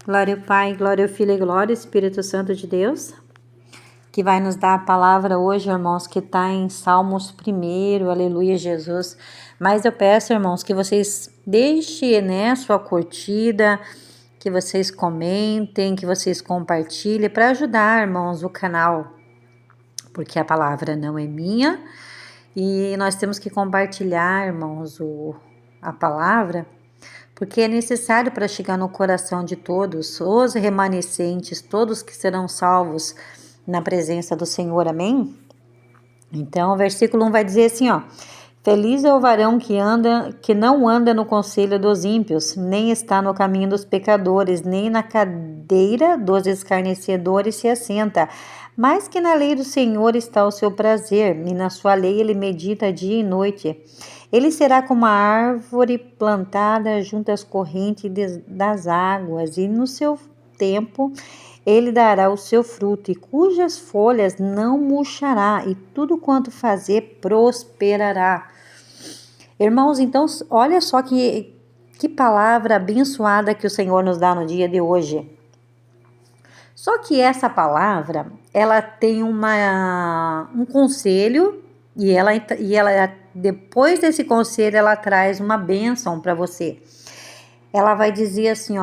Glória ao Pai, glória ao Filho e glória ao Espírito Santo de Deus, que vai nos dar a palavra hoje, irmãos, que está em Salmos 1, aleluia, Jesus. Mas eu peço, irmãos, que vocês deixem, sua curtida, que vocês comentem, que vocês compartilhem, para ajudar, irmãos, o canal, porque a palavra não é minha, e nós temos que compartilhar, irmãos, a palavra, porque é necessário para chegar no coração de todos, os remanescentes, todos que serão salvos na presença do Senhor, amém? Então, o versículo 1 vai dizer assim, Feliz é o varão que não anda no conselho dos ímpios, nem está no caminho dos pecadores, nem na cadeira dos escarnecedores se assenta, mas que na lei do Senhor está o seu prazer, e na sua lei ele medita dia e noite. Ele será como a árvore plantada junto às correntes das águas, e no seu tempo ele dará o seu fruto, e cujas folhas não murchará, e tudo quanto fazer prosperará. Irmãos, então, olha só que palavra abençoada que o Senhor nos dá no dia de hoje. Só que essa palavra, ela tem um conselho, e ela depois desse conselho, ela traz uma bênção para você. Ela vai dizer assim,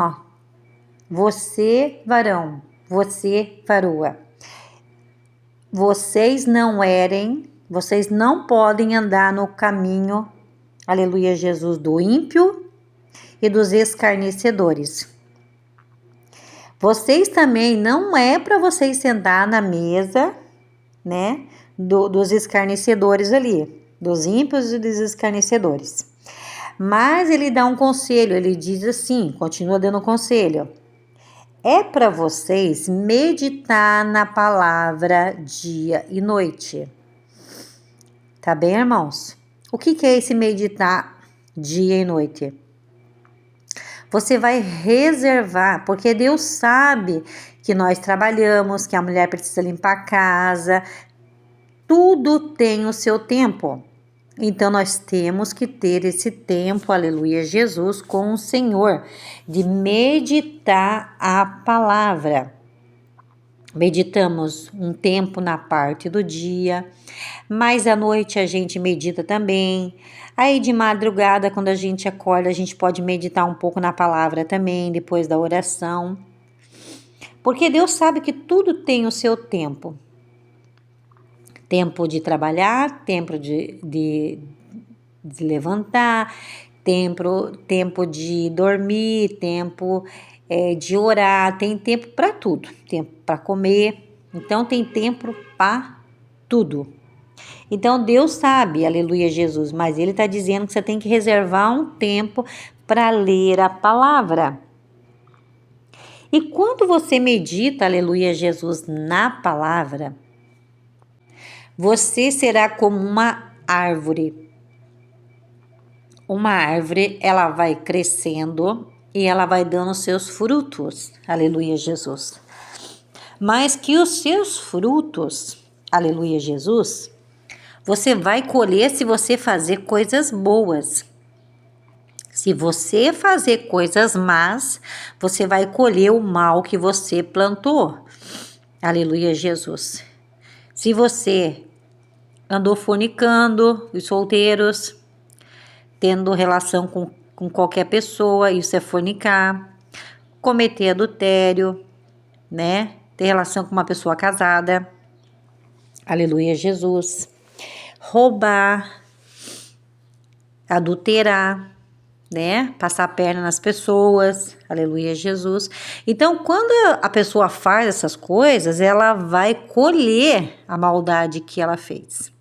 você, varão, você, varoa, vocês não podem andar no caminho, aleluia, Jesus, do ímpio e dos escarnecedores. Vocês também não é para vocês sentar na mesa, dos escarnecedores ali, dos ímpios e dos escarnecedores. Mas ele dá um conselho, ele diz assim, continua dando conselho. É para vocês meditar na palavra dia e noite. Tá bem, irmãos? O que é esse meditar dia e noite? Você vai reservar, porque Deus sabe que nós trabalhamos, que a mulher precisa limpar a casa, tudo tem o seu tempo. Então, nós temos que ter esse tempo, aleluia, Jesus, com o Senhor, de meditar a palavra. Meditamos um tempo na parte do dia, mas à noite a gente medita também. Aí de madrugada, quando a gente acorda, a gente pode meditar um pouco na palavra também, depois da oração. Porque Deus sabe que tudo tem o seu tempo. Tempo de trabalhar, tempo de levantar, tempo de dormir, tempo de orar, tem tempo para tudo, tempo para comer, então tem tempo para tudo. Então Deus sabe, aleluia, Jesus, mas Ele está dizendo que você tem que reservar um tempo para ler a palavra. E quando você medita, aleluia, Jesus, na palavra, você será como uma árvore. Uma árvore, ela vai crescendo e ela vai dando seus frutos, aleluia, Jesus. Mas que os seus frutos, aleluia, Jesus, você vai colher se você fazer coisas boas. Se você fazer coisas más, você vai colher o mal que você plantou. Aleluia, Jesus. Se você andou fornicando, os solteiros, tendo relação com qualquer pessoa, isso é fornicar. Cometer adultério, ter relação com uma pessoa casada. Aleluia, Jesus. Roubar, adulterar, passar a perna nas pessoas, aleluia, Jesus. Então, quando a pessoa faz essas coisas, ela vai colher a maldade que ela fez.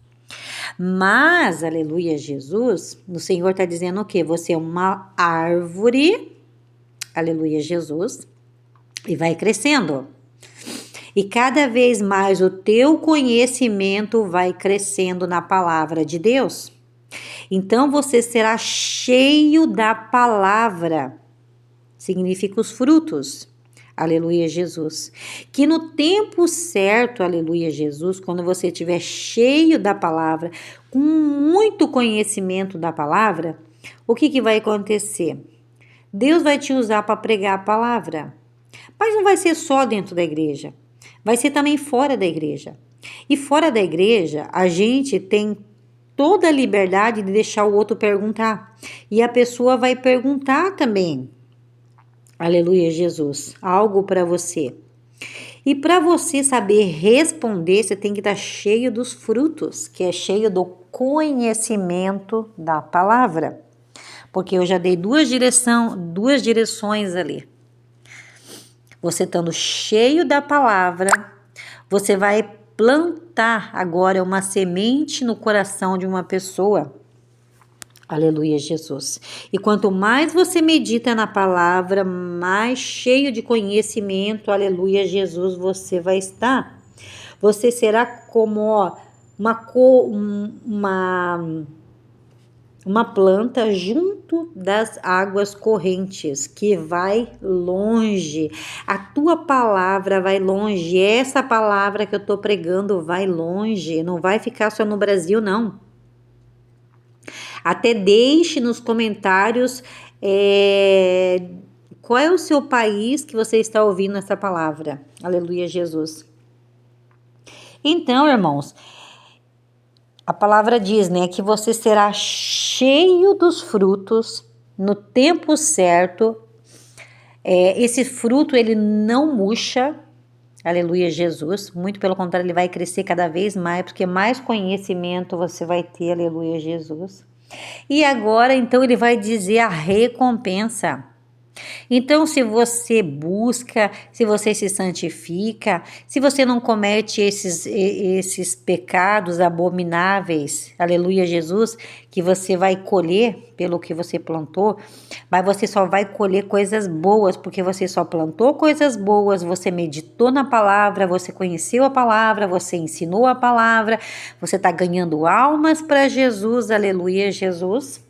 Mas, aleluia, Jesus, o Senhor está dizendo o quê? Você é uma árvore, aleluia, Jesus, e vai crescendo. E cada vez mais o teu conhecimento vai crescendo na palavra de Deus. Então você será cheio da palavra. Significa os frutos. Aleluia, Jesus. Que no tempo certo, aleluia, Jesus, quando você estiver cheio da palavra, com muito conhecimento da palavra, o que vai acontecer? Deus vai te usar para pregar a palavra. Mas não vai ser só dentro da igreja, vai ser também fora da igreja. E fora da igreja, a gente tem toda a liberdade de deixar o outro perguntar. E a pessoa vai perguntar também, aleluia, Jesus, algo para você. E para você saber responder, você tem que estar cheio dos frutos, que é cheio do conhecimento da palavra. Porque eu já dei duas direções ali. Você estando cheio da palavra, você vai plantar agora uma semente no coração de uma pessoa. Aleluia, Jesus. E quanto mais você medita na palavra, mais cheio de conhecimento, aleluia, Jesus, você vai estar. Você será como uma planta junto das águas correntes, que vai longe. A tua palavra vai longe. Essa palavra que eu estou pregando vai longe. Não vai ficar só no Brasil, não. Até deixe nos comentários qual é o seu país que você está ouvindo essa palavra. Aleluia, Jesus. Então, irmãos, a palavra diz, né, que você será cheio dos frutos no tempo certo. Esse fruto, ele não murcha. Aleluia, Jesus. Muito pelo contrário, ele vai crescer cada vez mais, porque mais conhecimento você vai ter. Aleluia, Jesus. E agora, então, ele vai dizer a recompensa. Então, se você busca, se você se santifica, se você não comete esses pecados abomináveis, aleluia, Jesus, que você vai colher pelo que você plantou, mas você só vai colher coisas boas, porque você só plantou coisas boas, você meditou na palavra, você conheceu a palavra, você ensinou a palavra, você está ganhando almas para Jesus, aleluia, Jesus.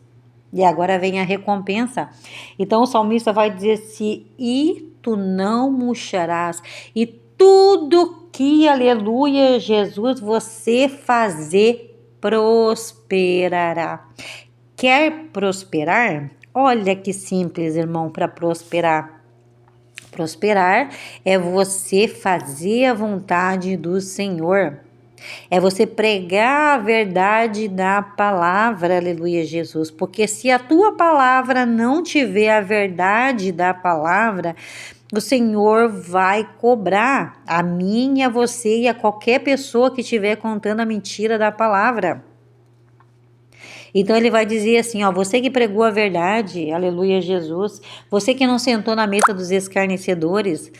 E agora vem a recompensa. Então o salmista vai dizer assim: e tu não murcharás, e tudo que, aleluia, Jesus, você fazer prosperará. Quer prosperar? Olha que simples, irmão, para prosperar. Prosperar é você fazer a vontade do Senhor. É você pregar a verdade da palavra, aleluia, Jesus. Porque se a tua palavra não tiver a verdade da palavra, o Senhor vai cobrar a mim, a você e a qualquer pessoa que estiver contando a mentira da palavra. Então ele vai dizer assim, ó, você que pregou a verdade, aleluia, Jesus, você que não sentou na mesa dos escarnecedores,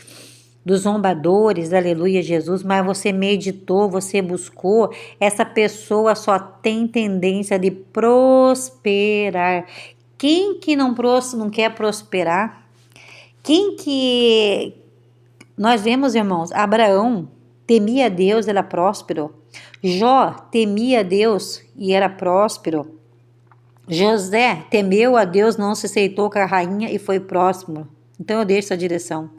dos zombadores, aleluia, Jesus, mas você meditou, você buscou, essa pessoa só tem tendência de prosperar. Quem que não quer prosperar? Quem que... Nós vemos, irmãos, Abraão temia a Deus, era próspero. Jó temia a Deus e era próspero. José temeu a Deus, não se aceitou com a rainha e foi próximo. Então eu deixo essa direção.